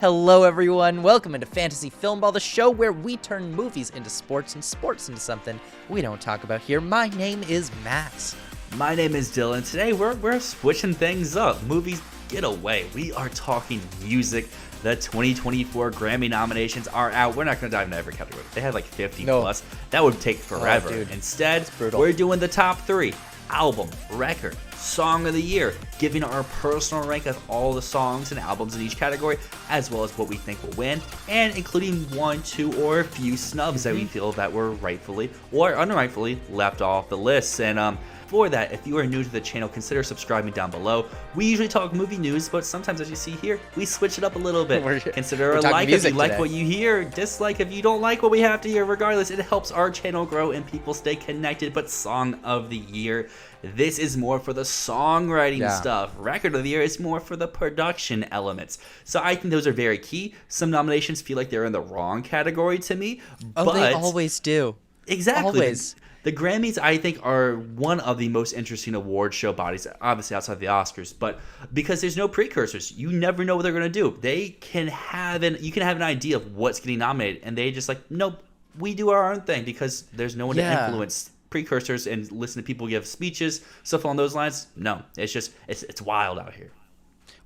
Hello everyone, welcome into Fantasy Filmball, the show where we turn movies into sports and sports into something we don't talk about here. My name is Matt. My name is Dylan, and today we're switching things up. Movies, get away. We are talking music. The 2024 Grammy nominations are out. We're not going to dive into every category. They had like 50 plus. That would take forever. Instead, we're doing the top three. Album, record, song of the year, giving our personal rank of all the songs and albums in each category, as well as what we think will win, and including one, two, or a few snubs that we feel that were rightfully or unrightfully left off the list. And for that, if you are new to the channel, consider subscribing down below. We usually talk movie news, but sometimes, as you see here, we switch it up a little bit. Consider a like if you like what you hear, dislike if you don't like what we have to hear. Regardless, it helps our channel grow and people stay connected. But Song of the Year, this is more for the songwriting stuff. Record of the Year is more for the production elements. So I think those are very key. Some nominations feel like they're in the wrong category to me. But they always do. Exactly. Always. The Grammys, I think, are one of the most interesting award show bodies, obviously outside the Oscars, but because there's no precursors, you never know what they're going to do. You can have an idea of what's getting nominated, and they just like, nope, we do our own thing because there's no one to influence precursors and listen to people give speeches, stuff along those lines. No, it's wild out here.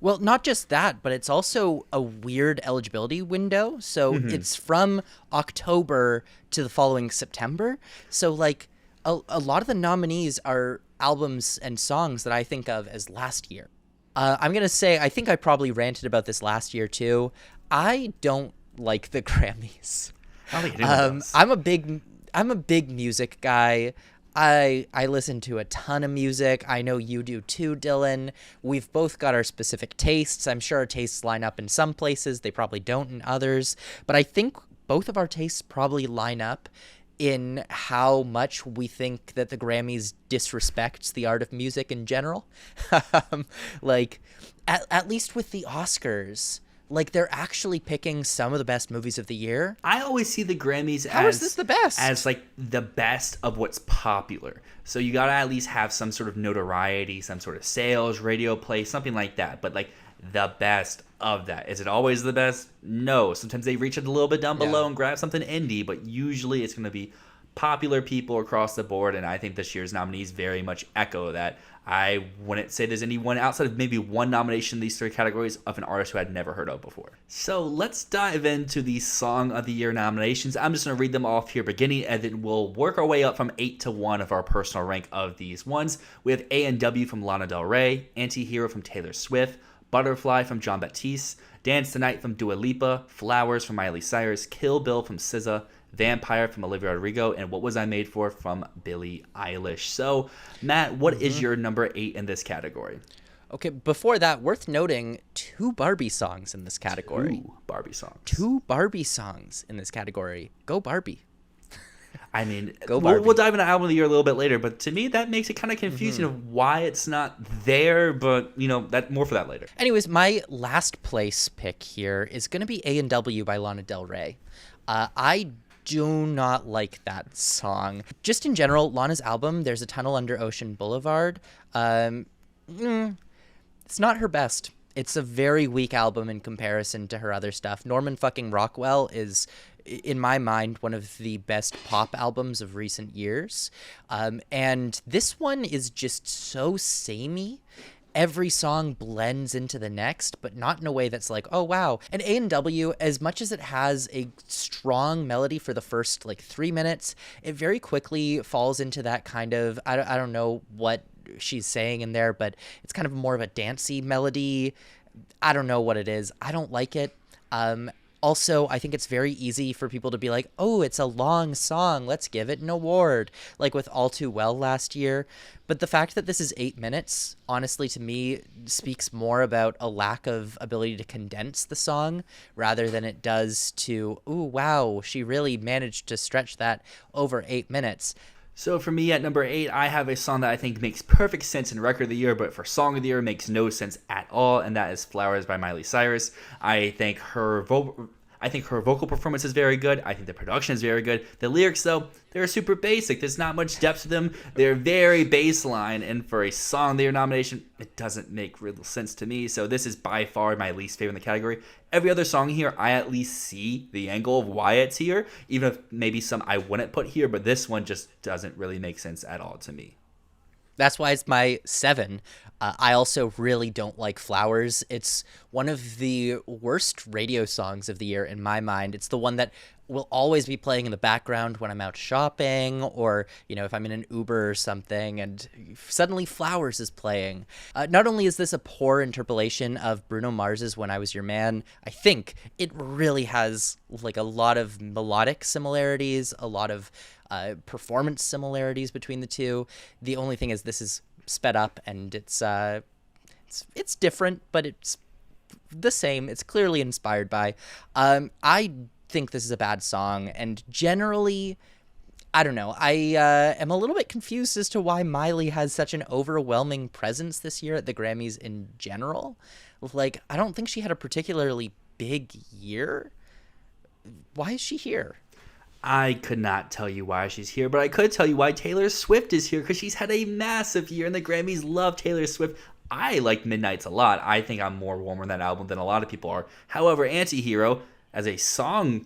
Well, not just that, but it's also a weird eligibility window. So it's from October to the following September. So like a lot of the nominees are albums and songs that I think of as last year. I'm going to say, I think I probably ranted about this last year too. I don't like the Grammys. I don't think anyone does. I'm a big music guy. I listen to a ton of music. I know you do too, Dylan. We've both got our specific tastes. I'm sure our tastes line up in some places. They probably don't in others. But I think both of our tastes probably line up in how much we think that the Grammys disrespects the art of music in general. Like, at least with the Oscars, like, they're actually picking some of the best movies of the year. I always see the Grammys How is this the best? as like the best of what's popular. So you gotta at least have some sort of notoriety, some sort of sales, radio play, something like that. But like the best of that. Is it always the best? No. Sometimes they reach it a little bit down below and grab something indie, but usually it's gonna be popular people across the board, and I think this year's nominees very much echo that. I wouldn't say there's anyone outside of maybe one nomination in these three categories of an artist who I'd never heard of before. So let's dive into the Song of the Year nominations. I'm just going to read them off here beginning, and then we'll work our way up from 8 to 1 of our personal rank of these ones. We have A&W from Lana Del Rey, Anti-Hero from Taylor Swift, Butterfly from Jon Batiste, Dance the Night from Dua Lipa, Flowers from Miley Cyrus, Kill Bill from SZA, Vampire from Olivia Rodrigo, and What Was I Made For from Billie Eilish. So, Matt, what is your number 8 in this category? Okay, before that, worth noting, 2 Barbie songs in this category. 2 Barbie songs. 2 Barbie songs in this category. Go Barbie. I mean, Go Barbie. We'll dive into Album of the Year a little bit later, but to me, that makes it kind of confusing of why it's not there, but, you know, that more for that later. Anyways, my last place pick here is going to be A&W by Lana Del Rey. I do not like that song. Just in general, Lana's album, There's a Tunnel Under Ocean Boulevard, it's not her best. It's a very weak album in comparison to her other stuff. Norman fucking Rockwell is, in my mind, one of the best pop albums of recent years. And this one is just so samey. Every song blends into the next, but not in a way that's like, oh, wow. And A&W, as much as it has a strong melody for the first, like, 3 minutes, it very quickly falls into that kind of, I don't know what she's saying in there, but it's kind of more of a dancey melody. I don't know what it is. I don't like it. Also, I think it's very easy for people to be like, oh, it's a long song, let's give it an award, like with All Too Well last year. But the fact that this is 8 minutes, honestly, to me, speaks more about a lack of ability to condense the song rather than it does to, ooh, wow, she really managed to stretch that over 8 minutes. So for me at number 8, I have a song that I think makes perfect sense in Record of the Year, but for Song of the Year makes no sense at all, and that is Flowers by Miley Cyrus. I think I think her vocal performance is very good. I think the production is very good. The lyrics, though, they're super basic. There's not much depth to them. They're very baseline. And for a Song of the Year nomination, it doesn't make real sense to me. So this is by far my least favorite in the category. Every other song here, I at least see the angle of why it's here, even if maybe some I wouldn't put here. But this one just doesn't really make sense at all to me. That's why it's my 7. I also really don't like Flowers. It's one of the worst radio songs of the year in my mind. It's the one that will always be playing in the background when I'm out shopping, or, if I'm in an Uber or something and suddenly Flowers is playing. Not only is this a poor interpolation of Bruno Mars's When I Was Your Man, I think it really has like a lot of melodic similarities, a lot of performance similarities between the two. The only thing is this is sped up and it's different, but it's the same. It's clearly inspired by. I think this is a bad song, and generally, I don't know. I am a little bit confused as to why Miley has such an overwhelming presence this year at the Grammys in general. Like, I don't think she had a particularly big year. Why is she here? I could not tell you why she's here, but I could tell you why Taylor Swift is here, because she's had a massive year, and the Grammys love Taylor Swift. I like Midnights a lot. I think I'm more warm on that album than a lot of people are. However, Antihero, as a Song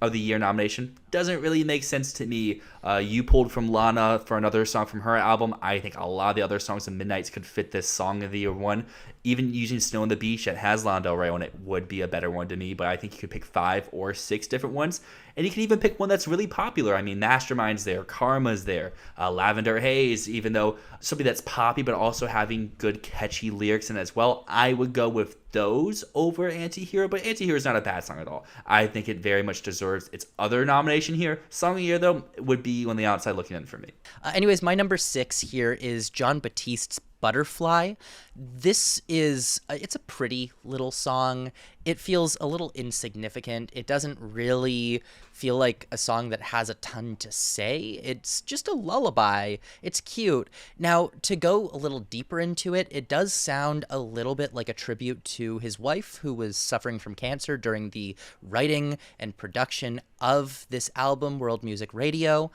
of the Year nomination, doesn't really make sense to me. You pulled from Lana for another song from her album. I think a lot of the other songs of Midnights could fit this Song of the Year one. Even using Snow on the Beach that has Lana Del Rey on it would be a better one to me, but I think you could pick 5 or 6 different ones. And you can even pick one that's really popular. I mean, Mastermind's there, Karma's there, Lavender Haze, even though something that's poppy but also having good catchy lyrics in it as well. I would go with those over Antihero, but Antihero is not a bad song at all. I think it very much deserves its other nomination here. Song of the Year, though, would be on the outside looking in for me. Anyways, my number 6 here is Jon Batiste's Butterfly. This is it's a pretty little song. It feels a little insignificant. It doesn't really feel like a song that has a ton to say. It's just a lullaby. It's cute. Now, to go a little deeper into it, it does sound a little bit like a tribute to his wife, who was suffering from cancer during the writing and production of this album, World Music Radio.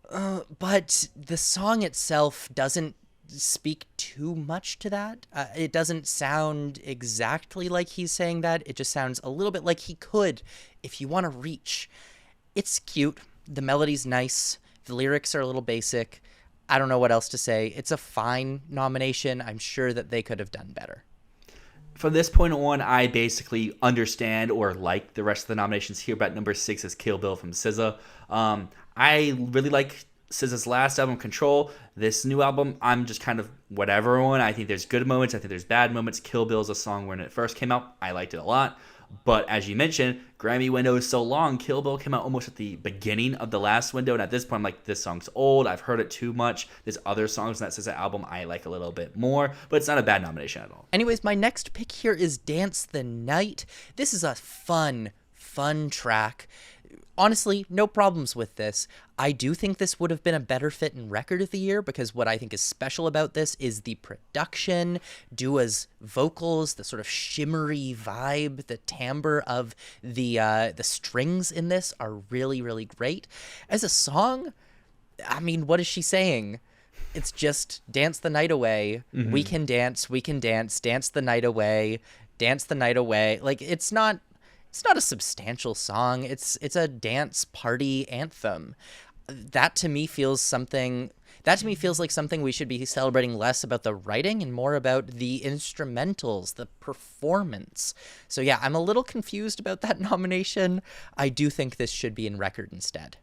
But the song itself doesn't speak too much to that. It doesn't sound exactly like he's saying that. It just sounds a little bit like he could if you want to reach. It's cute. The melody's nice. The lyrics are a little basic. I don't know what else to say. It's a fine nomination. I'm sure that they could have done better. From this point on, I basically understand or like the rest of the nominations here, but number 6 is Kill Bill from SZA. I really like SZA's last album, Control. This new album, I'm just kind of whatever on. I think there's good moments. I think there's bad moments. Kill Bill is a song when it first came out. I liked it a lot. But as you mentioned, Grammy window is so long. Kill Bill came out almost at the beginning of the last window. And at this point, I'm like, this song's old. I've heard it too much. There's other songs in that SZA album I like a little bit more. But it's not a bad nomination at all. Anyways, my next pick here is Dance the Night. This is a fun track. Honestly, no problems with this. I do think this would have been a better fit in Record of the Year, because what I think is special about this is the production, Dua's vocals, the sort of shimmery vibe, the timbre of the strings in this are really, really great. As a song, I mean, what is she saying? It's just dance the night away. Mm-hmm. We can dance, dance the night away, dance the night away. Like, it's not a substantial song. It's a dance party anthem. That to me feels like something we should be celebrating less about the writing and more about the instrumentals, the performance. So yeah, I'm a little confused about that nomination. I do think this should be in Record instead.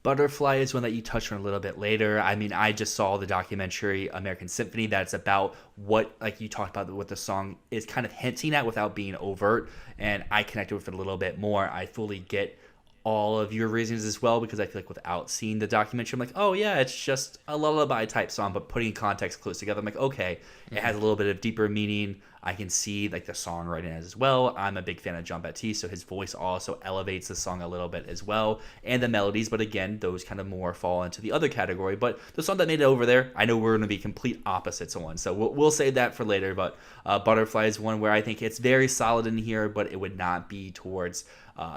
Butterfly is one that you touched on a little bit later. I mean, I just saw the documentary American Symphony that's about what, like you talked about, what the song is kind of hinting at without being overt, and I connected with it a little bit more. I fully get all of your reasons as well, because I feel like without seeing the documentary, I'm like, oh yeah, it's just a lullaby type song, but putting context clues together, I'm like, okay, it has a little bit of deeper meaning. I can see like the songwriting as well. I'm a big fan of John Baptiste, so his voice also elevates the song a little bit as well, and the melodies. But again, those kind of more fall into the other category. But the song that made it over there, I know we're going to be complete opposites of one, so we'll save that for later. But Butterfly is one where I think it's very solid in here, but it would not be towards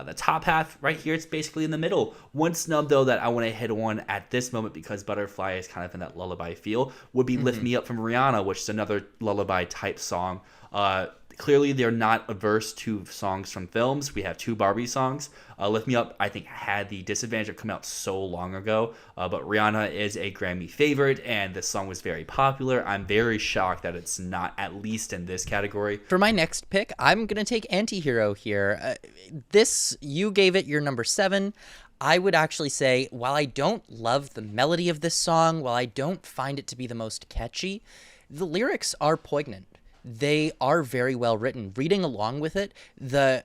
the top half. Right here, it's basically in the middle. One snub, though, that I want to hit on at this moment, because Butterfly is kind of in that lullaby feel, would be Lift Me Up from Rihanna, which is another lullaby type song. Clearly, they're not averse to songs from films. We have 2 Barbie songs. Lift Me Up, I think, had the disadvantage of coming out so long ago. But Rihanna is a Grammy favorite, and the song was very popular. I'm very shocked that it's not at least in this category. For my next pick, I'm going to take Antihero here. You gave it your number 7. I would actually say, while I don't love the melody of this song, while I don't find it to be the most catchy, the lyrics are poignant. They are very well written. Reading along with it, the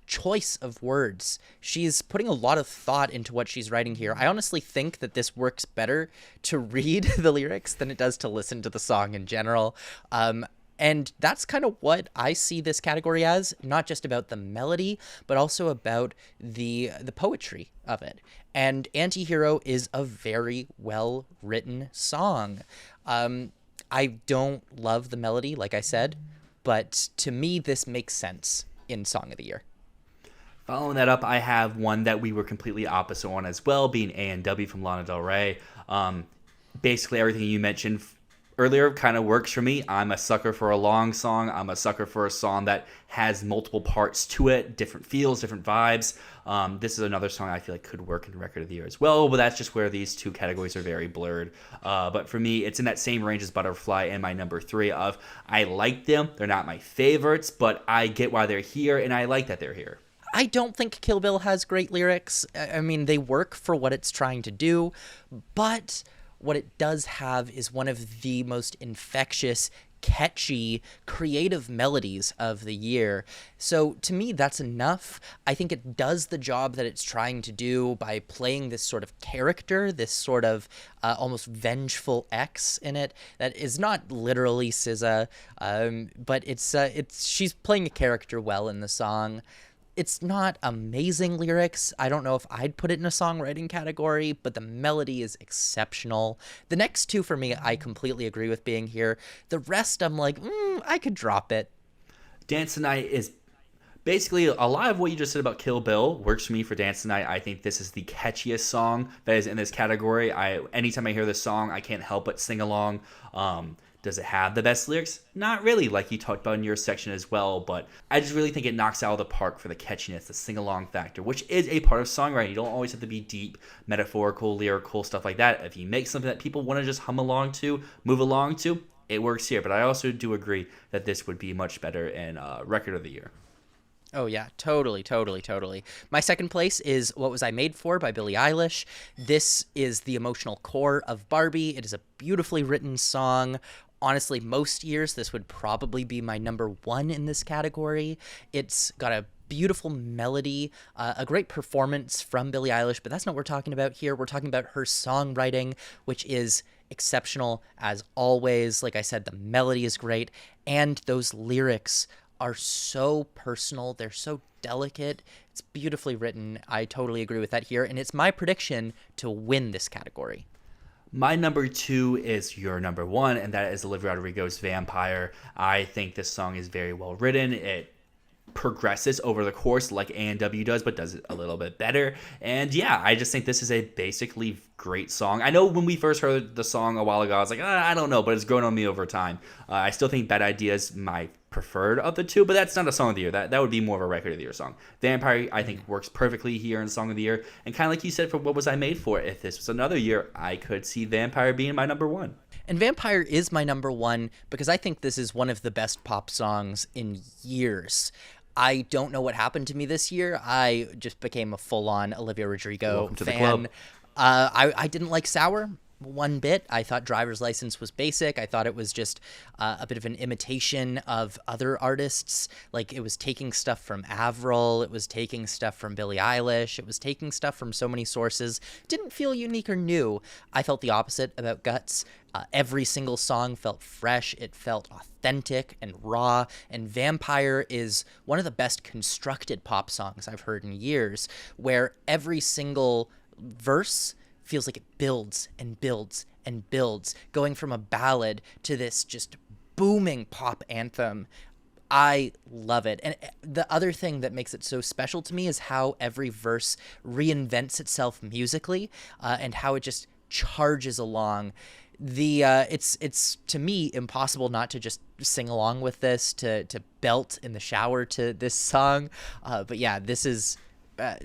choice of words, she's putting a lot of thought into what she's writing here. I honestly think that this works better to read the lyrics than it does to listen to the song in general. And that's kind of what I see this category as, not just about the melody, but also about the poetry of it. And Antihero is a very well-written song. I don't love the melody, like I said, but to me, this makes sense in Song of the Year. Following that up, I have one that we were completely opposite on as well, being A&W from Lana Del Rey. Basically, everything you mentioned earlier kind of works for me. I'm a sucker for a long song. I'm a sucker for a song that has multiple parts to it, different feels, different vibes. This is another song I feel like could work in Record of the Year as well, but that's just where these 2 categories are very blurred. But for me, it's in that same range as Butterfly and my number 3 of I like them. They're not my favorites, but I get why they're here, and I like that they're here. I don't think Kill Bill has great lyrics. I mean, they work for what it's trying to do, but what it does have is one of the most infectious, catchy, creative melodies of the year. So to me, that's enough. I think it does the job that it's trying to do by playing this sort of character, this sort of almost vengeful ex in it that is not literally SZA, but she's playing a character well in the song. It's not amazing lyrics. I don't know if I'd put it in a songwriting category, but the melody is exceptional. The next 2 for me, I completely agree with being here. The rest, I'm like, I could drop it. Dance Tonight is basically a lot of what you just said about Kill Bill works for me for Dance Tonight. I think this is the catchiest song that is in this category. Anytime I hear this song, I can't help but sing along. Does it have the best lyrics? Not really, like you talked about in your section as well, but I just really think it knocks out of the park for the catchiness, the sing-along factor, which is a part of songwriting. You don't always have to be deep, metaphorical, lyrical, stuff like that. If you make something that people want to just hum along to, move along to, it works here. But I also do agree that this would be much better in Record of the Year. Oh, yeah, totally. My second place is What Was I Made For by Billie Eilish. This is the emotional core of Barbie. It is a beautifully written song. Honestly, most years, this would probably be my number 1 in this category. It's got a beautiful melody, a great performance from Billie Eilish, but that's not what we're talking about here. We're talking about her songwriting, which is exceptional as always. Like I said, the melody is great, and those lyrics are so personal. They're so delicate. It's beautifully written. I totally agree with that here, and it's my prediction to win this category. My number 2 is your number 1, and that is Olivia Rodrigo's Vampire. I think this song is very well written. It progresses over the course like A&W does, but does it a little bit better. And yeah, I just think this is a basically great song. I know when we first heard the song a while ago, I was like, I don't know, but it's grown on me over time. I still think Bad Idea is my preferred of the 2, but that's not a Song of the Year. That would be more of a Record of the Year song. Vampire, I think, works perfectly here in Song of the Year. And kind of like you said, for What Was I Made For, if this was another year, I could see Vampire being my number 1. And Vampire is my number 1 because I think this is one of the best pop songs in years. I don't know what happened to me this year. I just became a full-on Olivia Rodrigo Welcome fan. to the club. I didn't like Sour. one bit. I thought Driver's License was basic. I thought it was just a bit of an imitation of other artists. Like, it was taking stuff from Avril, it was taking stuff from Billie Eilish, it was taking stuff from so many sources. Didn't feel unique or new. I felt the opposite about Guts. Every single song felt fresh, it felt authentic and raw, and Vampire is one of the best constructed pop songs I've heard in years, where every single verse feels like it builds and builds and builds, going from a ballad to this just booming pop anthem. I love it. And the other thing that makes it so special to me is how every verse reinvents itself musically, and how it just charges along. It's to me impossible not to just sing along with this, to belt in the shower to this song. But yeah, this is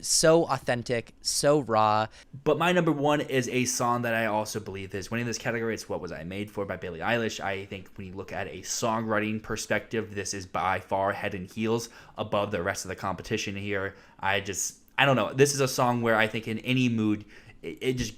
so authentic, so raw. But my number one is a song that I also believe is winning this category. It's What Was I Made For by Billie Eilish. I think when you look at a songwriting perspective, this is by far head and heels above the rest of the competition here. I don't know. This is a song where I think in any mood, it just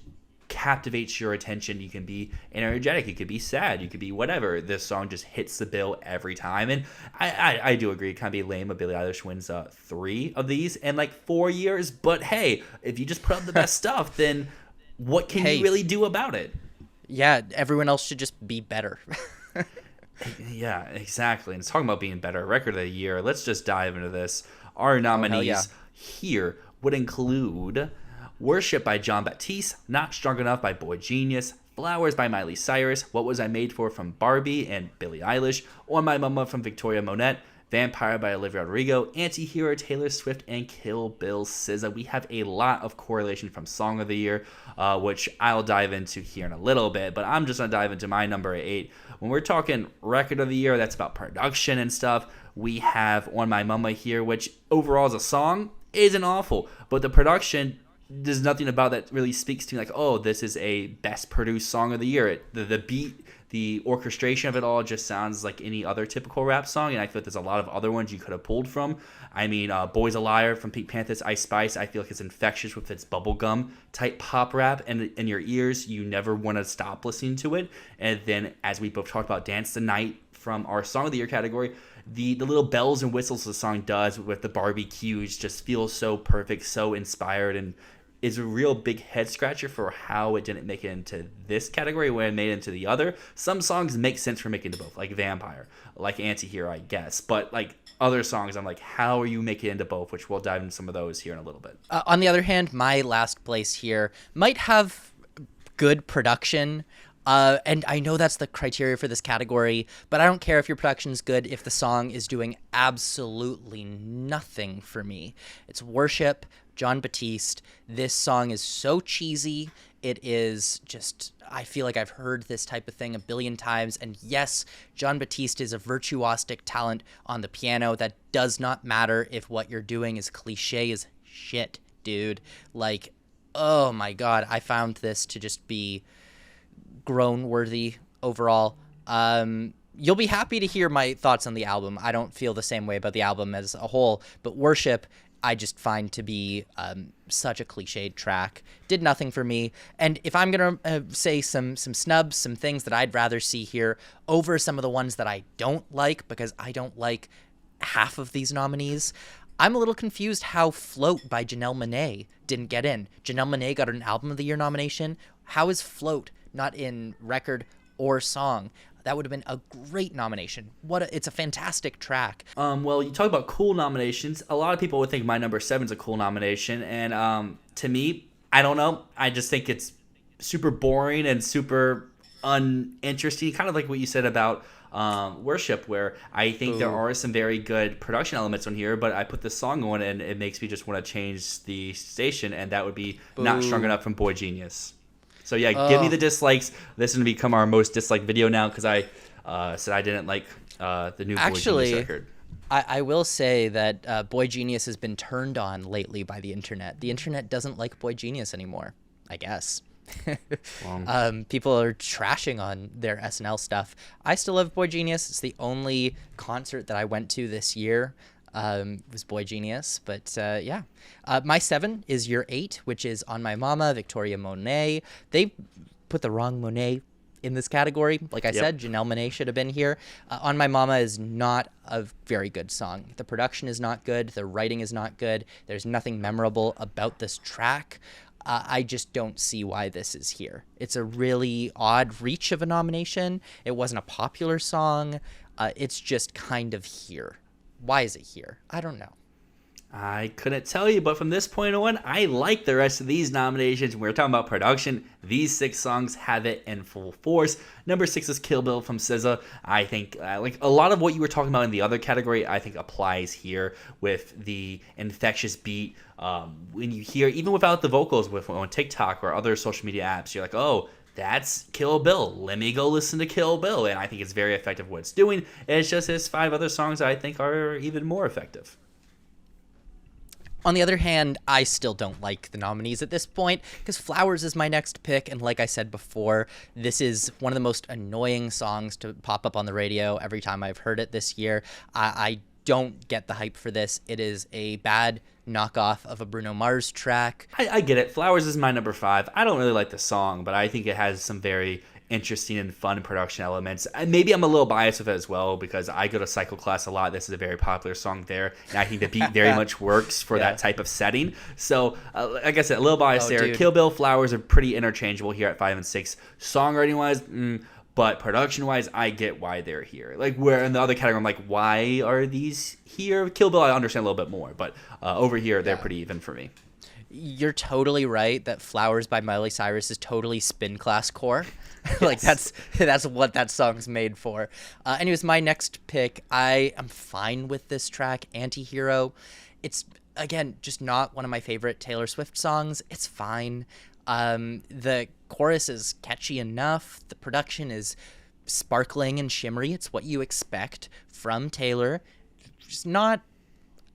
captivates your attention. You can be energetic, you could be sad, you could be whatever. This song just hits the bill every time. And I do agree, it kind of be lame if Billie Eilish wins 3 of these in like 4 years. But hey, if you just put out the best stuff, then what can you really do about it? Yeah, everyone else should just be better. Yeah, exactly. And talking about being better, record of the year, let's just dive into this. Our nominees here would include Worship by Jon Batiste, Not Strong Enough by Boy Genius, Flowers by Miley Cyrus, What Was I Made For from Barbie and Billie Eilish, On My Mama from Victoria Monet, Vampire by Olivia Rodrigo, Antihero Taylor Swift, and Kill Bill SZA. We have a lot of correlation from Song of the Year, which I'll dive into here in a little bit, but I'm just going to dive into my number 8. When we're talking Record of the Year, that's about production and stuff, we have On My Mama here, which overall as a song isn't awful, but the production, there's nothing about that really speaks to me like, oh, this is a best produced song of the year. The beat, the orchestration of it all just sounds like any other typical rap song, and I feel like there's a lot of other ones you could have pulled from. I mean, Boy's a Liar from Pink Panther's Ice Spice, I feel like it's infectious with its bubblegum type pop rap, and in your ears, you never want to stop listening to it. And then, as we both talked about, Dance the Night from our Song of the Year category, the little bells and whistles the song does with the Barbie cues just feel so perfect, so inspired, and is a real big head scratcher for how it didn't make it into this category when it made it into the other. Some songs make sense for making it to both, like Vampire, like Antihero, I guess. But like other songs, I'm like, how are you making it into both? Which we'll dive into some of those here in a little bit. On the other hand, my last place here might have good production. And I know that's the criteria for this category, but I don't care if your production's good if the song is doing absolutely nothing for me. It's Worship, Jon Batiste. This song is so cheesy. It is just, I feel like I've heard this type of thing a billion times. And yes, Jon Batiste is a virtuosic talent on the piano. That does not matter if what you're doing is cliche as shit, dude. Like, oh my God, I found this to just be groan worthy overall. You'll be happy to hear my thoughts on the album. I don't feel the same way about the album as a whole, but Worship I just find to be such a cliched track. Did nothing for me. And if I'm going to say some snubs, some things that I'd rather see here over some of the ones that I don't like, because I don't like half of these nominees, I'm a little confused how Float by Janelle Monáe didn't get in. Janelle Monáe got an Album of the Year nomination. How is Float not in record or song? That would have been a great nomination. It's a fantastic track. Well, you talk about cool nominations. A lot of people would think my number 7 is a cool nomination. And to me, I don't know. I just think it's super boring and super uninteresting. Kind of like what you said about Worship, where I think there are some very good production elements on here, but I put this song on and it makes me just want to change the station. And that would be Not Strong Enough from Boy Genius. So yeah, give me the dislikes. This is going to become our most disliked video now because I said I didn't like the new Boy Genius record. I will say that Boy Genius has been turned on lately by the internet. The internet doesn't like Boy Genius anymore, I guess. People are trashing on their SNL stuff. I still love Boy Genius. It's the only concert that I went to this year. Was Boy Genius, but yeah. My 7 is your 8, which is On My Mama, Victoria Monet. They put the wrong Monet in this category. Like I said, Janelle Monáe should have been here. On My Mama is not a very good song. The production is not good. The writing is not good. There's nothing memorable about this track. I just don't see why this is here. It's a really odd reach of a nomination. It wasn't a popular song. It's just kind of here. Why is it here? I don't know. I couldn't tell you, but from this point on, I like the rest of these nominations. We're talking about production. These 6 songs have it in full force. Number 6 is Kill Bill from SZA. I think like a lot of what you were talking about in the other category, I think applies here with the infectious beat. When you hear, even without the vocals, on TikTok or other social media apps, you're like, oh, that's Kill Bill. Let me go listen to Kill Bill. And I think it's very effective what it's doing. It's just his 5 other songs that I think are even more effective. On the other hand, I still don't like the nominees at this point because Flowers is my next pick. And like I said before, this is one of the most annoying songs to pop up on the radio every time I've heard it this year. I don't get the hype for this. It is a bad knockoff of a Bruno Mars track. I get it. Flowers is my number 5. I don't really like the song, but I think it has some very interesting and fun production elements. And maybe I'm a little biased with it as well because I go to cycle class a lot. This is a very popular song there, and I think the beat very much works for that type of setting. So, like I said, a little biased there. Dude. Kill Bill, Flowers are pretty interchangeable here at 5 and 6. Songwriting-wise, but production-wise, I get why they're here. Like, where in the other category, I'm like, why are these here? Kill Bill, I understand a little bit more, but over here, they're pretty even for me. You're totally right that Flowers by Miley Cyrus is totally spin class core. Like that's what that song's made for. Anyways, my next pick, I am fine with this track, Antihero. It's, again, just not one of my favorite Taylor Swift songs. It's fine. The chorus is catchy enough. The production is sparkling and shimmery. It's what you expect from Taylor. Just not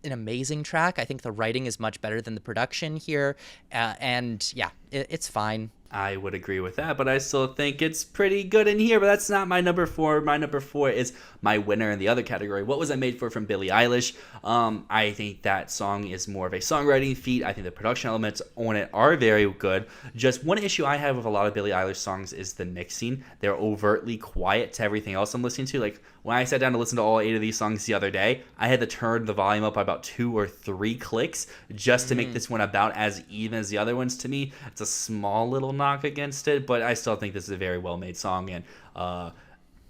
an amazing track. I think the writing is much better than the production here. And yeah, it's fine. I would agree with that, but I still think it's pretty good in here, but that's not my number 4. My number 4 is my winner in the other category. What Was I Made For from Billie Eilish? I think that song is more of a songwriting feat. I think the production elements on it are very good. Just one issue I have with a lot of Billie Eilish songs is the mixing. They're overtly quiet to everything else I'm listening to. Like, when I sat down to listen to all 8 of these songs the other day, I had to turn the volume up by about 2 or 3 clicks just to make this one about as even as the other ones to me. It's a small little knock against it, but I still think this is a very well-made song, and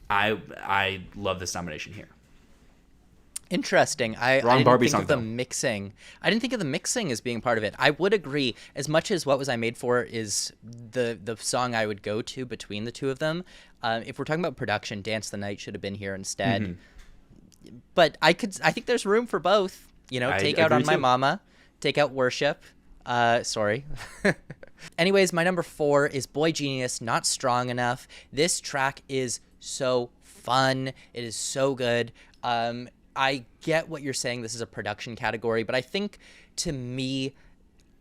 I love this nomination here. Interesting. I didn't think of the mixing. I didn't think of the mixing as being part of it. I would agree. As much as What Was I Made For is the song I would go to between the two of them. If we're talking about production, Dance the Night should have been here instead. Mm-hmm. But I think there's room for both. You know, take out On My Mama, take out Worship. Sorry. Anyways, my number 4 is Boy Genius, Not Strong Enough. This track is so fun. It is so good. I get what you're saying. This is a production category, but I think to me,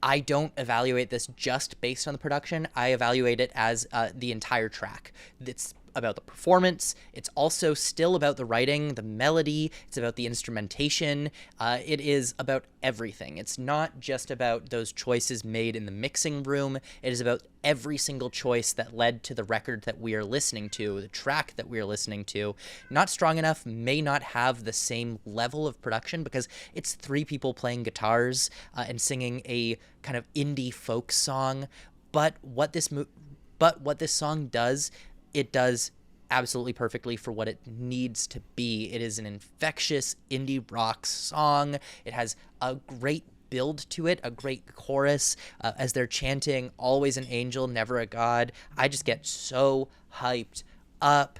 I don't evaluate this just based on the production. I evaluate it as the entire track. It's about the performance. It's also still about the writing, the melody. It's about the instrumentation. It is about everything. It's not just about those choices made in the mixing room. It is about every single choice that led to the record that we are listening to, the track that we are listening to. Not Strong Enough may not have the same level of production because it's 3 people playing guitars and singing a kind of indie folk song. But what this song does, it does absolutely perfectly for what it needs to be. It is an infectious indie rock song. It has a great build to it, a great chorus as they're chanting, always an angel, never a god. I just get so hyped up.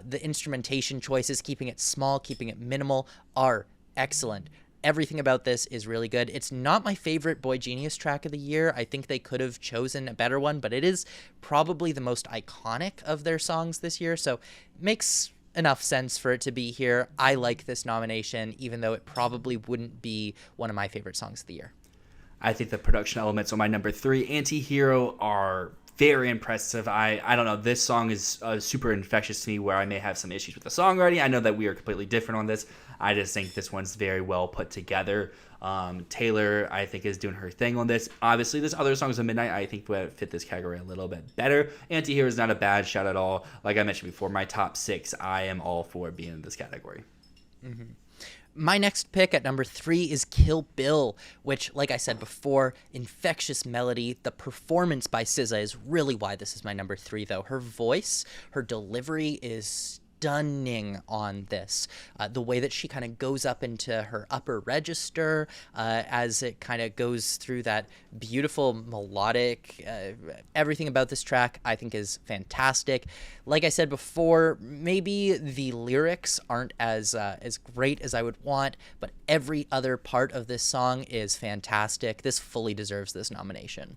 The instrumentation choices, keeping it small, keeping it minimal, are excellent. Everything about this is really good. It's not my favorite Boy Genius track of the year. I think they could have chosen a better one, but it is probably the most iconic of their songs this year, so it makes enough sense for it to be here. I like this nomination, even though it probably wouldn't be one of my favorite songs of the year. I think the production elements on my number 3, Antihero, are very impressive. I don't know. This song is super infectious to me, where I may have some issues with the songwriting. I know that we are completely different on this. I just think this one's very well put together. Taylor, I think, is doing her thing on this. Obviously, there's other songs of Midnight I think would fit this category a little bit better. Anti-Hero is not a bad shout at all. Like I mentioned before, my top 6, I am all for being in this category. Mm-hmm. My next pick at number 3 is Kill Bill, which, like I said before, infectious melody. The performance by SZA is really why this is my number 3, though. Her voice, her delivery is stunning on this. The way that she kind of goes up into her upper register as it kind of goes through that beautiful melodic, everything about this track I think is fantastic. Like I said before, maybe the lyrics aren't as great as I would want, but every other part of this song is fantastic. This fully deserves this nomination.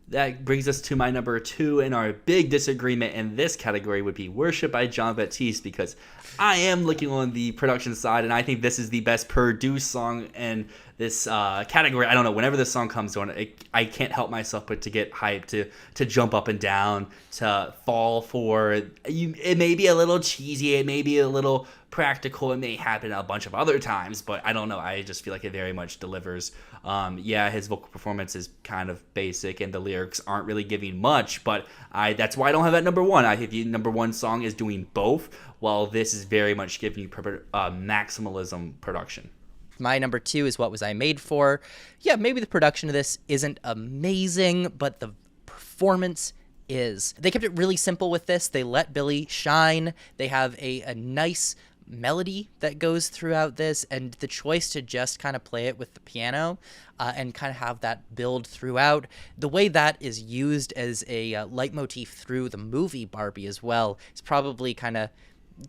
That brings us to my number 2, and our big disagreement in this category would be Worship by Jon Batiste, because I am looking on the production side, and I think this is the best produced song in this category. I don't know, whenever this song comes on, I can't help myself but to get hyped, to jump up and down, to fall for you. It may be a little cheesy, it may be a little practical, it may happen a bunch of other times, but I don't know, I just feel like it very much delivers. His vocal performance is kind of basic and the lyrics aren't really giving much, but that's why I don't have that number 1. I think the number 1 song is doing both, while this is very much giving you maximalism production. My number 2 is What Was I Made For. Yeah, maybe the production of this isn't amazing, but the performance is. They kept it really simple with this. They let Billy shine. They have a nice melody that goes throughout this, and the choice to just kind of play it with the piano and kind of have that build throughout. The way that is used as a leitmotif through the movie Barbie as well is probably kind of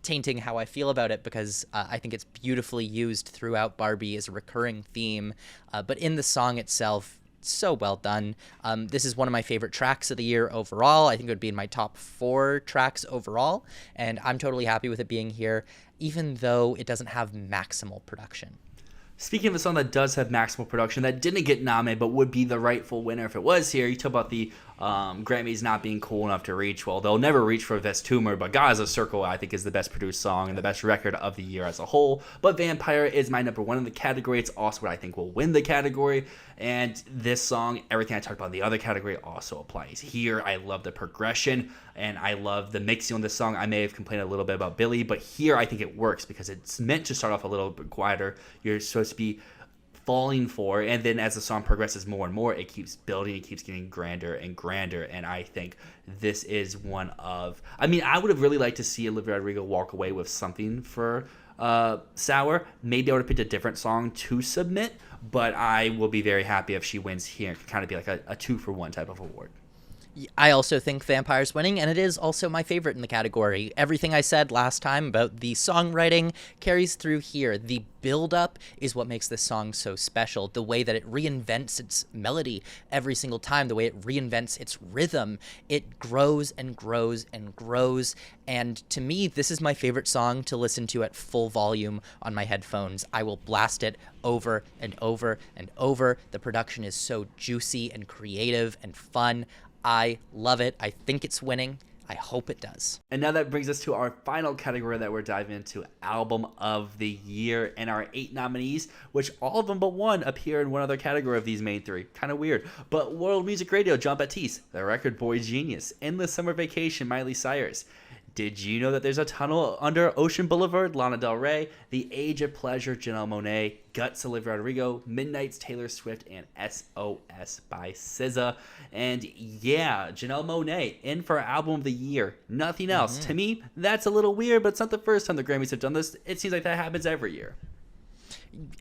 tainting how I feel about it, because I think it's beautifully used throughout Barbie as a recurring theme, but in the song itself, so well done. This is one of my favorite tracks of the year overall. I think it would be in my top 4 tracks overall, and I'm totally happy with it being here, even though it doesn't have maximal production. Speaking of a song that does have maximal production, that didn't get nominated but would be the rightful winner if it was here, you talk about the Grammys not being cool enough to reach. Well, they'll never reach for Vestumer, but Gaza Circle, I think, is the best produced song and the best record of the year as a whole. But Vampire is my number 1 in the category. It's also what I think will win the category. And this song, everything I talked about in the other category, also applies here. I love the progression, and I love the mixing on this song. I may have complained a little bit about Billy, but here I think it works because it's meant to start off a little bit quieter. You're supposed to be falling for, and then as the song progresses more and more, it keeps building, it keeps getting grander and grander, and I think this is one of, I would have really liked to see Olivia Rodrigo walk away with something for Sour. Maybe I would have picked a different song to submit, but I will be very happy if she wins here. It could kind of be like a 2-for-1 type of award. I also think Vampire's winning, and it is also my favorite in the category. Everything I said last time about the songwriting carries through here. The build-up is what makes this song so special. The way that it reinvents its melody every single time, the way it reinvents its rhythm, it grows and grows and grows. And to me, this is my favorite song to listen to at full volume on my headphones. I will blast it over and over and over. The production is so juicy and creative and fun. I love it. I think it's winning. I hope it does. And now that brings us to our final category that we're diving into, Album of the Year, and our 8 nominees, which all of them but one appear in one other category of these main 3. Kind of weird. But World Music Radio, Jon Batiste. The Record Boy Genius. Endless Summer Vacation, Miley Cyrus. Did you know that there's a tunnel under Ocean Boulevard? Lana Del Rey. The Age of Pleasure, Janelle Monáe. Guts, Olivia Rodrigo. Midnight's Taylor Swift. And SOS by SZA. And yeah, Janelle Monáe in for Album of the Year. Nothing else. To me, that's a little weird, but it's not the first time the Grammys have done this. It seems like that happens every year.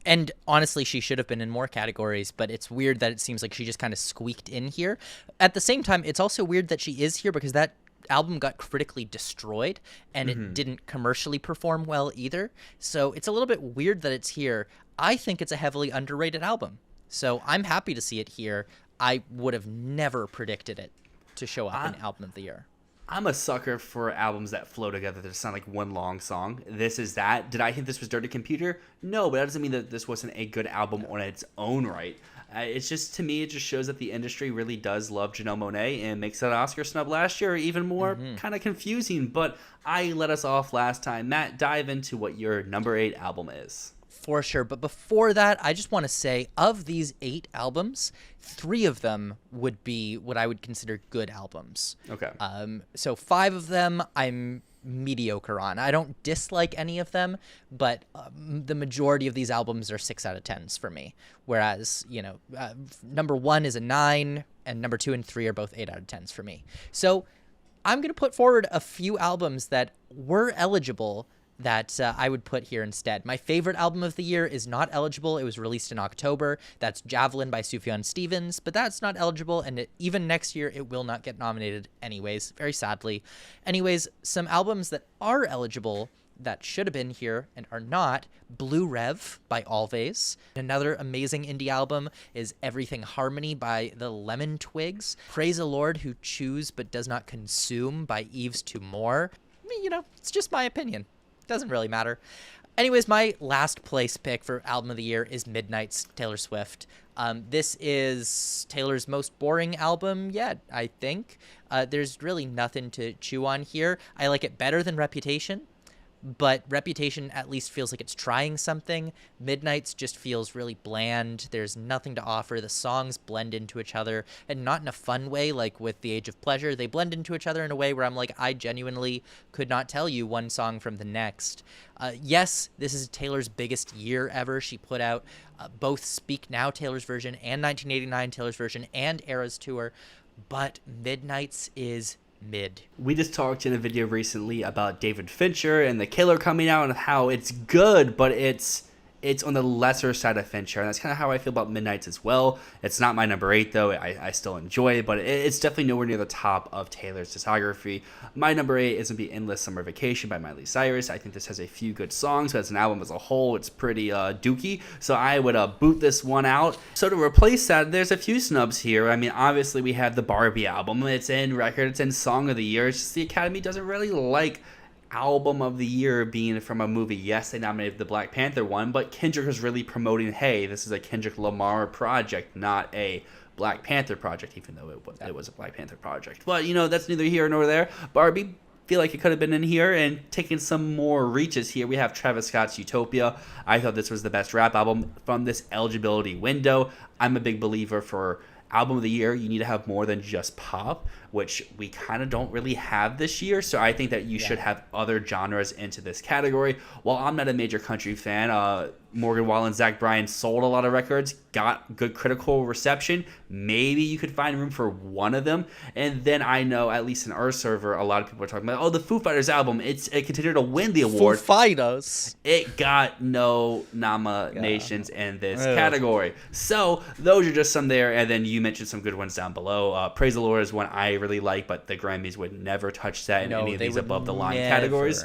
And honestly, she should have been in more categories, but it's weird that it seems like she just kind of squeaked in here. At the same time, it's also weird that she is here because that album got critically destroyed and it didn't commercially perform well either. So it's a little bit weird that it's here. I think it's a heavily underrated album. So I'm happy to see it here. I would have never predicted it to show up in Album of the Year. I'm a sucker for albums that flow together that sound like one long song. This is that. Did I think this was Dirty Computer? No, but that doesn't mean that this wasn't a good album on its own right. It's just, to me, it just shows that the industry really does love Janelle Monáe and makes that Oscar snub last year even more kind of confusing. But I let us off last time. Matt, dive into what your number 8 album is. For sure. But before that, I just want to say, of these 8 albums, 3 of them would be what I would consider good albums. Okay. So 5 of them I'm mediocre on. I don't dislike any of them, but the majority of these albums are 6 out of 10s for me. Whereas, number 1 is a 9, and number 2 and 3 are both 8 out of 10s for me. So I'm going to put forward a few albums that were eligible that I would put here instead. My favorite album of the year is not eligible. It was released in October. That's Javelin by Sufjan Stevens, but that's not eligible, and even next year it will not get nominated anyways, very sadly. Anyways, some albums that are eligible that should have been here and are not: Blue Rev by Always. Another amazing indie album is Everything Harmony by the Lemon Twigs. Praise the Lord Who Chews But Does Not Consume by Eves to More. It's just my opinion. Doesn't really matter. Anyways, my last place pick for album of the year is Midnight's Taylor Swift. This is Taylor's most boring album yet, I think. There's really nothing to chew on here. I like it better than Reputation, but Reputation at least feels like it's trying something. Midnight's just feels really bland. There's nothing to offer. The songs blend into each other, and not in a fun way like with The Age of Pleasure. They blend into each other in a way where I'm like, I genuinely could not tell you one song from the next. Yes, this is Taylor's biggest year ever. She put out both Speak Now, Taylor's version, and 1989, Taylor's version, and Eras Tour, but Midnight's is mid. We just talked in a video recently about David Fincher and The Killer coming out and how it's good, but it's on the lesser side of Fincher, and that's kind of how I feel about Midnight's as well. It's not my number 8 though. I still enjoy it, but it's definitely nowhere near the top of Taylor's discography. My number 8 is going to be Endless Summer Vacation by Miley Cyrus. I think this has a few good songs, but as an album as a whole, it's pretty dookie, so I would boot this one out. So to replace that, there's a few snubs here. I mean, obviously we have the Barbie album. It's in record, it's in Song of the Year. It's just the Academy doesn't really like album of the year being from a movie. Yes, they nominated the Black Panther one, but Kendrick was really promoting, hey, this is a Kendrick Lamar project, not a Black Panther project, even though it was a Black Panther project. But, that's neither here nor there. Barbie, feel like it could have been in here, and taking some more reaches here, we have Travis Scott's Utopia. I thought this was the best rap album from this eligibility window. I'm a big believer for album of the year, you need to have more than just pop, which we kind of don't really have this year. So I think that you should have other genres into this category. While I'm not a major country fan, Morgan Wallen and Zach Bryan sold a lot of records, got good critical reception. Maybe you could find room for one of them. And then I know, at least in our server, a lot of people are talking about, the Foo Fighters album, it continued to win the award. Foo Fighters. It got no nominations in this category. So those are just some there. And then you mentioned some good ones down below. Praise the Lord is one I really like, but the Grammys would never touch that in any of these above the line categories.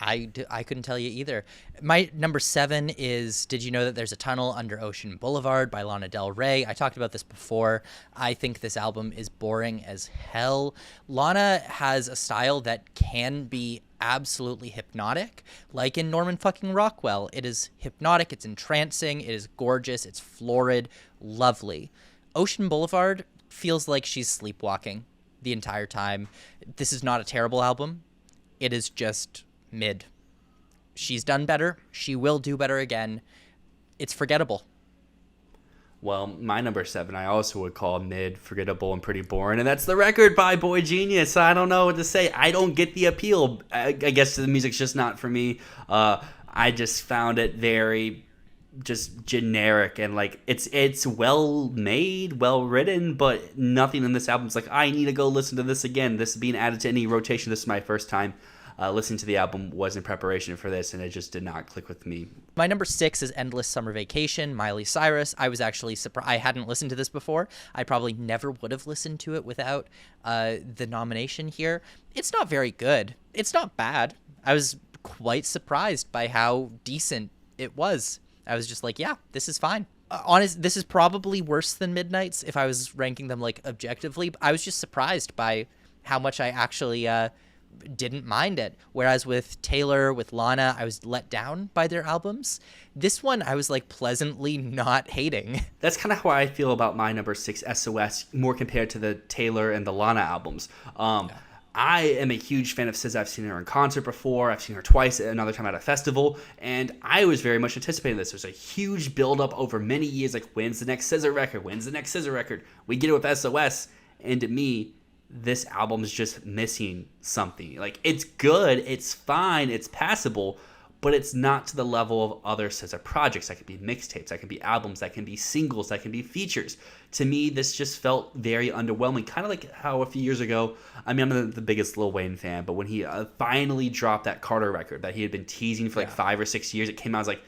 I couldn't tell you either. My number 7 is Did You Know That There's a Tunnel Under Ocean Boulevard by Lana Del Rey. I talked about this before. I think this album is boring as hell. Lana has a style that can be absolutely hypnotic, like in Norman fucking Rockwell. It is hypnotic, it's entrancing, it is gorgeous, it's florid, lovely. Ocean Boulevard feels like she's sleepwalking the entire time. This is not a terrible album. It is just mid. She's done better. She will do better again. It's forgettable. Well, my number 7, I also would call mid, forgettable, and pretty boring, and that's The Record by Boy Genius. I don't know what to say. I don't get the appeal. I guess the music's just not for me. I just found it very just generic, and like it's well made, well written, but nothing in this album's like, I need to go listen to this again. This is being added to any rotation. This is my first time listening to the album, was in preparation for this, and it just did not click with me. My number 6 is Endless Summer Vacation, Miley Cyrus. I was actually surprised. I hadn't listened to this before. I probably never would have listened to it without the nomination here. It's not very good. It's not bad. I was quite surprised by how decent it was. I was just like, yeah, this is fine. This is probably worse than Midnight's if I was ranking them like objectively. But I was just surprised by how much I actually didn't mind it. Whereas with Taylor, with Lana, I was let down by their albums. This one, I was like pleasantly not hating. That's kind of how I feel about my number 6, SOS, more compared to the Taylor and the Lana albums. I am a huge fan of SZA. I've seen her in concert before. I've seen her twice, another time at a festival, and I was very much anticipating this. There's a huge buildup over many years, like, when's the next SZA record? When's the next SZA record? We get it with SOS, and to me, this album's just missing something. Like, it's good, it's fine, it's passable, but it's not to the level of other SZA projects. That could be mixtapes, that can be albums, that can be singles, that can be features. To me, this just felt very underwhelming. Kind of like how a few years ago, I mean, I'm the biggest Lil Wayne fan, but when he finally dropped that Carter record that he had been teasing for like 5 or 6 years, it came out, I was like,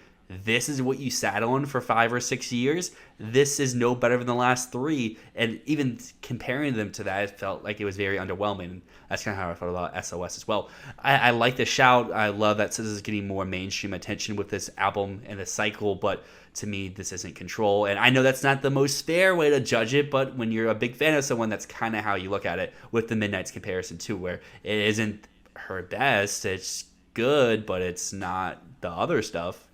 this is what you sat on for 5 or 6 years? This is no better than the last 3. And even comparing them to that, it felt like it was very underwhelming. That's kind of how I felt about SOS as well. I like the shout. I love that SZA is getting more mainstream attention with this album and this cycle, but to me, this isn't Control. And I know that's not the most fair way to judge it, but when you're a big fan of someone, that's kind of how you look at it, with the Midnight's comparison too, where it isn't her best. It's good, but it's not the other stuff.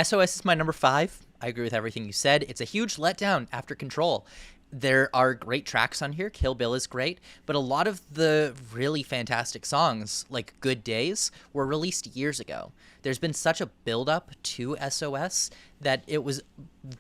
SOS is my number 5. I agree with everything you said. It's a huge letdown after Control. There are great tracks on here. Kill Bill is great, but a lot of the really fantastic songs, like Good Days, were released years ago. There's been such a build-up to SOS that it was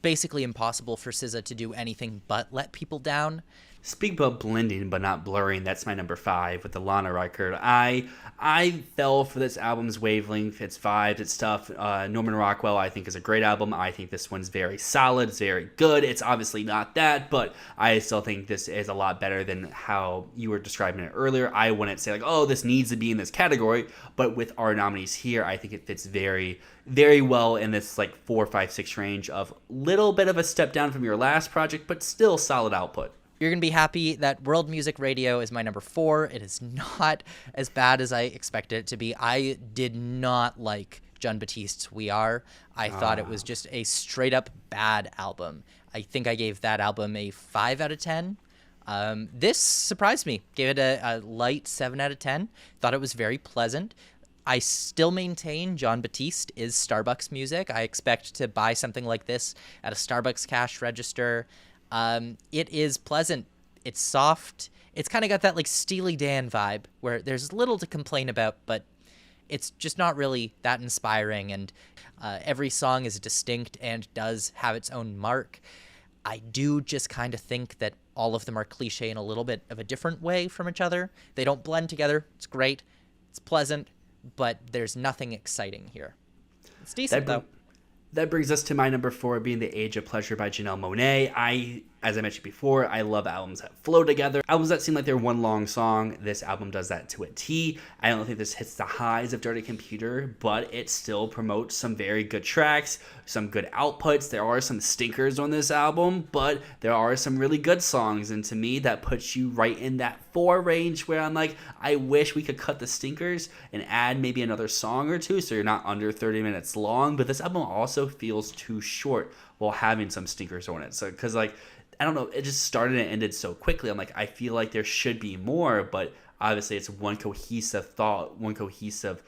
basically impossible for SZA to do anything but let people down. Speak about blending but not blurring, that's my number 5 with the Lana record. I fell for this album's wavelength, its vibes, its stuff. Norman Rockwell, I think, is a great album. I think this one's very solid, it's very good. It's obviously not that, but I still think this is a lot better than how you were describing it earlier. I wouldn't say like, oh, this needs to be in this category, but with our nominees here, I think it fits very, very well in this like 4, 5, 6 range of little bit of a step down from your last project, but still solid output. You're going to be happy that World Music Radio is my number 4. It is not as bad as I expected it to be. I did not like Jon Batiste's We Are. I thought it was just a straight up bad album. I think I gave that album a 5 out of 10. This surprised me. Gave it a light 7 out of 10. Thought it was very pleasant. I still maintain Jon Batiste is Starbucks music. I expect to buy something like this at a Starbucks cash register. It is pleasant. It's soft. It's kind of got that like Steely Dan vibe where there's little to complain about, but it's just not really that inspiring. And every song is distinct and does have its own mark. I do just kind of think that all of them are cliche in a little bit of a different way from each other. They don't blend together. It's great. It's pleasant, but there's nothing exciting here. It's decent though. That brings us to my number 4, being The Age of Pleasure by Janelle Monáe. As I mentioned before, I love albums that flow together. Albums that seem like they're one long song. This album does that to a T. I don't think this hits the highs of Dirty Computer, but it still promotes some very good tracks, some good outputs. There are some stinkers on this album, but there are some really good songs. And to me, that puts you right in that 4 range where I'm like, I wish we could cut the stinkers and add maybe another song or two so you're not under 30 minutes long. But this album also feels too short while having some stinkers on it. So, because like, I don't know, it just started and ended so quickly. I'm like, I feel like there should be more, but obviously it's one cohesive thought, one cohesive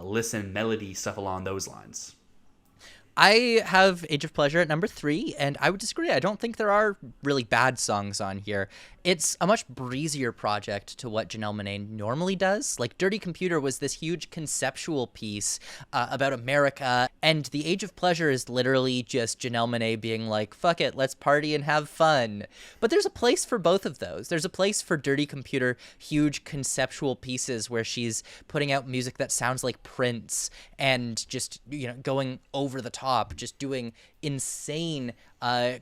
listen, melody, stuff along those lines. I have Age of Pleasure at number 3, and I would disagree. I don't think there are really bad songs on here. It's a much breezier project to what Janelle Monáe normally does. Like, Dirty Computer was this huge conceptual piece about America, and The Age of Pleasure is literally just Janelle Monáe being like, fuck it, let's party and have fun. But there's a place for both of those. There's a place for Dirty Computer, huge conceptual pieces where she's putting out music that sounds like Prince and just, you know, going over the top, just doing insane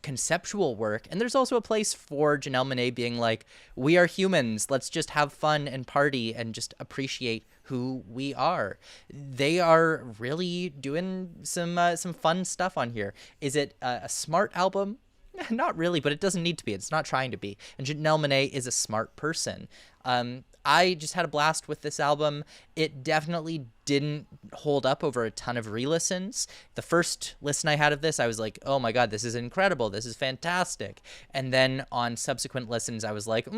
conceptual work. And there's also a place for Janelle Monáe being like, we are humans, let's just have fun and party and just appreciate who we are. They are really doing some fun stuff on here. Is it a smart album? Not really, but it doesn't need to be. It's not trying to be. And Janelle Monáe is a smart person. I just had a blast with this album. It definitely didn't hold up over a ton of re-listens. The first listen I had of this, I was like, oh my God, this is incredible. This is fantastic. And then on subsequent listens, I was like,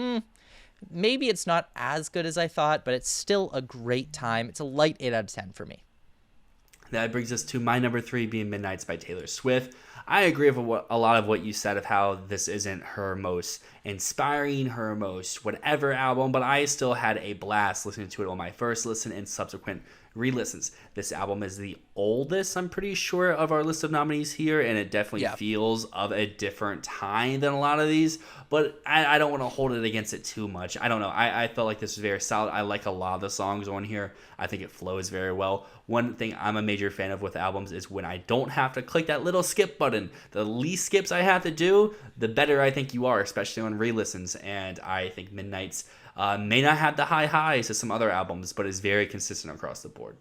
Maybe it's not as good as I thought, but it's still a great time. It's a light 8 out of 10 for me. That brings us to my number 3 being Midnights by Taylor Swift. I agree with a lot of what you said of how this isn't her most inspiring, her most whatever album, but I still had a blast listening to it on my first listen and subsequent re-listens. This album is the oldest, I'm pretty sure, of our list of nominees here, and it definitely feels of a different time than a lot of these, but I don't want to hold it against it too much. I don't know. I felt like this was very solid. I like a lot of the songs on here. I think it flows very well. One thing I'm a major fan of with albums is when I don't have to click that little skip button. The least skips I have to do, the better I think you are, especially on re-listens, and I think Midnight's may not have the high highs as some other albums, but is very consistent across the board.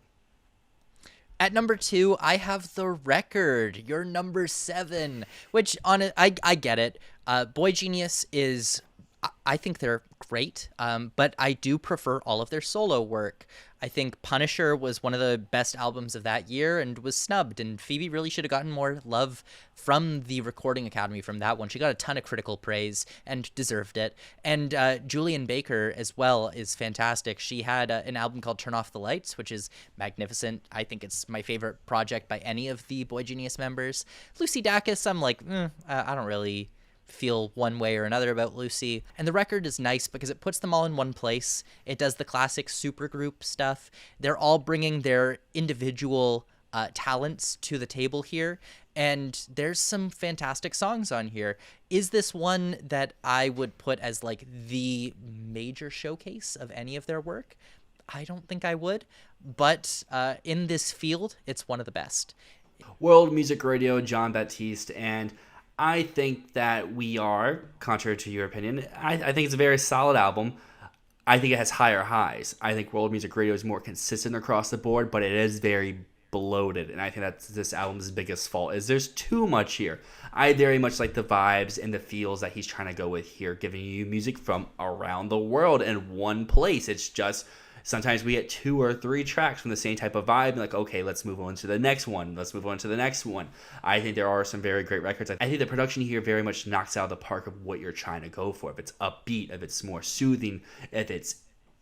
At number 2, I have The Record, your number 7, which I get it. Boy Genius is, I think they're great, but I do prefer all of their solo work. I think Punisher was one of the best albums of that year and was snubbed, and Phoebe really should have gotten more love from the Recording Academy from that one. She got a ton of critical praise and deserved it. And Julian Baker as well is fantastic. She had an album called Turn Off the Lights, which is magnificent. I think it's my favorite project by any of the Boy Genius members. Lucy Dacus, I'm like, I don't really feel one way or another about Lucy. And The Record is nice because it puts them all in one place. It does the classic supergroup stuff. They're all bringing their individual talents to the table here, and there's some fantastic songs on here. Is this one that I would put as like the major showcase of any of their work? I don't think I would, but in this field, it's one of the best. World Music Radio, Jon Batiste, and I think that we are, contrary to your opinion, I think it's a very solid album. I think it has higher highs. I think World Music Radio is more consistent across the board, but it is very bloated, and I think that's this album's biggest fault, is there's too much here. I very much like the vibes and the feels that he's trying to go with here, giving you music from around the world in one place. It's just sometimes we get 2 or 3 tracks from the same type of vibe, and like, okay, let's move on to the next one. Let's move on to the next one. I think there are some very great records. I think the production here very much knocks out of the park of what you're trying to go for. If it's upbeat, if it's more soothing, if it's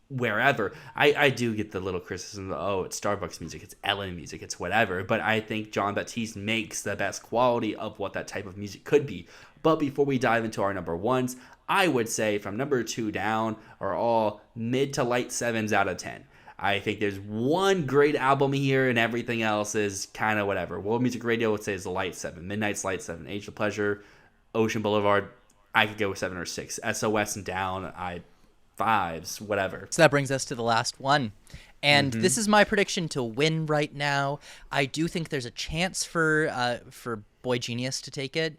wherever. I do get the little criticism of, oh, it's Starbucks music, it's Ellen music, it's whatever. But I think Jon Batiste makes the best quality of what that type of music could be. But before we dive into our number ones, I would say from number 2 down are all mid to light 7s out of 10. I think there's one great album here and everything else is kind of whatever. World Music Radio would say is a light 7. Midnight's light 7. Age of Pleasure, Ocean Boulevard, I could go with 7 or 6. SOS and Down, 5s, whatever. So that brings us to the last one. And this is my prediction to win right now. I do think there's a chance for Boy Genius to take it.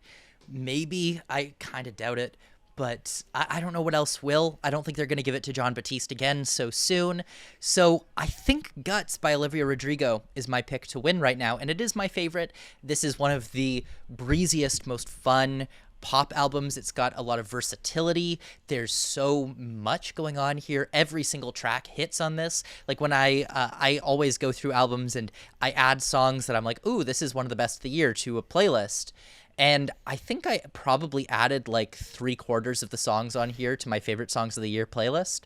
Maybe. I kind of doubt it. But I don't know what else will. I don't think they're going to give it to Jon Batiste again so soon. So I think Guts by Olivia Rodrigo is my pick to win right now. And it is my favorite. This is one of the breeziest, most fun pop albums. It's got a lot of versatility. There's so much going on here. Every single track hits on this. Like when I always go through albums and I add songs that I'm like, ooh, this is one of the best of the year to a playlist. And I think I probably added like 3/4 of the songs on here to my favorite songs of the year playlist.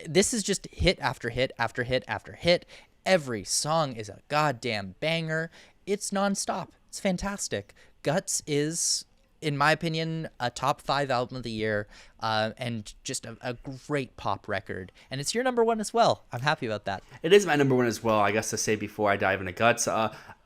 This is just hit after hit after hit after hit. Every song is a goddamn banger. It's nonstop. It's fantastic. Guts is, in my opinion, a top 5 album of the year, and just a great pop record. And it's your number 1 as well. I'm happy about that. It is my number 1 as well, I guess to say before I dive into Guts.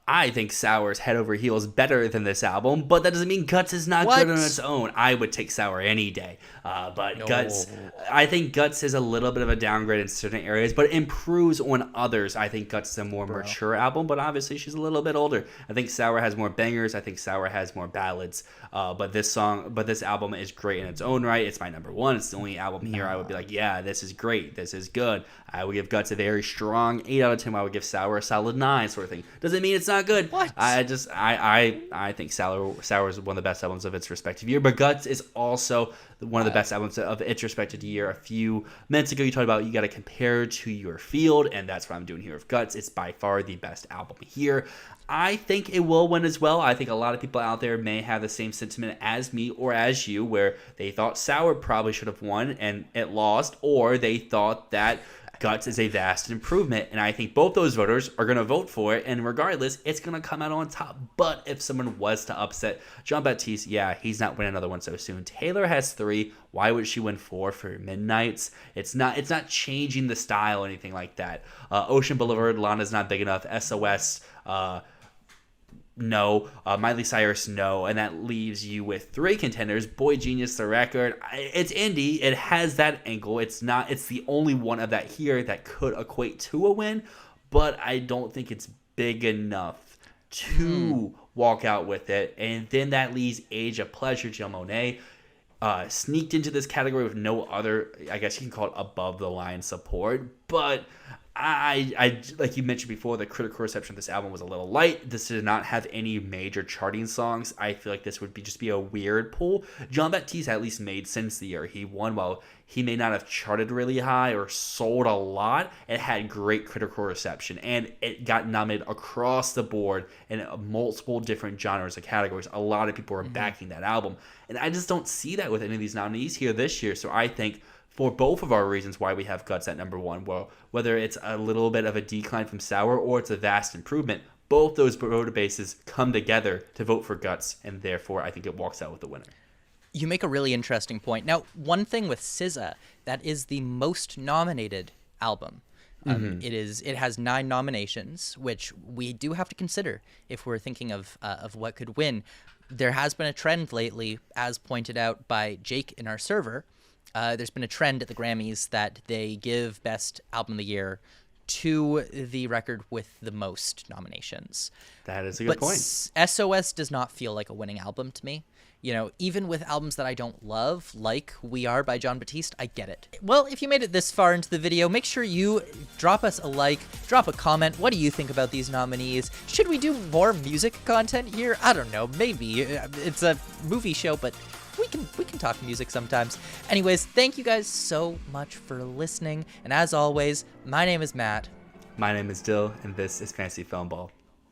I think Sour's head over heels better than this album, but that doesn't mean Guts is not good on its own. I would take Sour any day. But no. Guts, I think Guts is a little bit of a downgrade in certain areas, but improves on others. I think Guts is a more mature album, but obviously she's a little bit older. I think Sour has more bangers. I think Sour has more ballads. But this album is great in its own right. It's my number 1. It's the only album here I would be like, yeah, this is great. This is good. I would give Guts a very strong 8 out of 10. I would give Sour a solid 9 sort of thing. Doesn't mean it's not not good. What? I think Sour is one of the best albums of its respective year, but Guts is also one of the best albums of its respective year. A few minutes ago, you talked about you got to compare to your field, and that's what I'm doing here with Guts. It's by far the best album here. I think it will win as well. I think a lot of people out there may have the same sentiment as me or as you, where they thought Sour probably should have won and it lost, or they thought that Guts is a vast improvement. And I think both those voters are going to vote for it, and regardless, it's going to come out on top. But if someone was to upset Jean-Baptiste, yeah, he's not winning another one so soon. Taylor has 3. Why would she win 4 for Midnights? It's not changing the style or anything like that. Ocean Boulevard, Lana's not big enough. SOS, no. Miley Cyrus, no. And that leaves you with 3 contenders. Boy Genius, the record. It's indie. It has that angle. It's the only one of that here that could equate to a win, but I don't think it's big enough to walk out with it. And then that leaves Age of Pleasure, Jill Monet. Sneaked into this category with no other, I guess you can call it above the line support, but I like you mentioned before, the critical reception of this album was a little light. This did not have any major charting songs. I feel like this would just be a weird pull. Jean-Baptiste at least made sense the year he won. While he may not have charted really high or sold a lot, it had great critical reception, and it got nominated across the board in multiple different genres and categories. A lot of people were backing that album, and I just don't see that with any of these nominees here this year. So I think for both of our reasons why we have Guts at number 1, well, whether it's a little bit of a decline from Sour or it's a vast improvement, both those voter bases come together to vote for Guts, and therefore I think it walks out with the winner. You make a really interesting point. Now, one thing with SZA, that is the most nominated album. It has 9 nominations, which we do have to consider if we're thinking of what could win. There has been a trend lately, as pointed out by Jake in our server. There's been a trend at the Grammys that they give Best Album of the Year to the record with the most nominations. That is a good point. SOS does not feel like a winning album to me. You know, even with albums that I don't love, like We Are by Jean-Baptiste, I get it. Well, if you made it this far into the video, make sure you drop us a like, drop a comment. What do you think about these nominees? Should we do more music content here? I don't know. Maybe. It's a movie show, but we can talk music sometimes. Anyways, thank you guys so much for listening. And as always, my name is Matt. My name is Dyl, and this is Fantasy Filmball.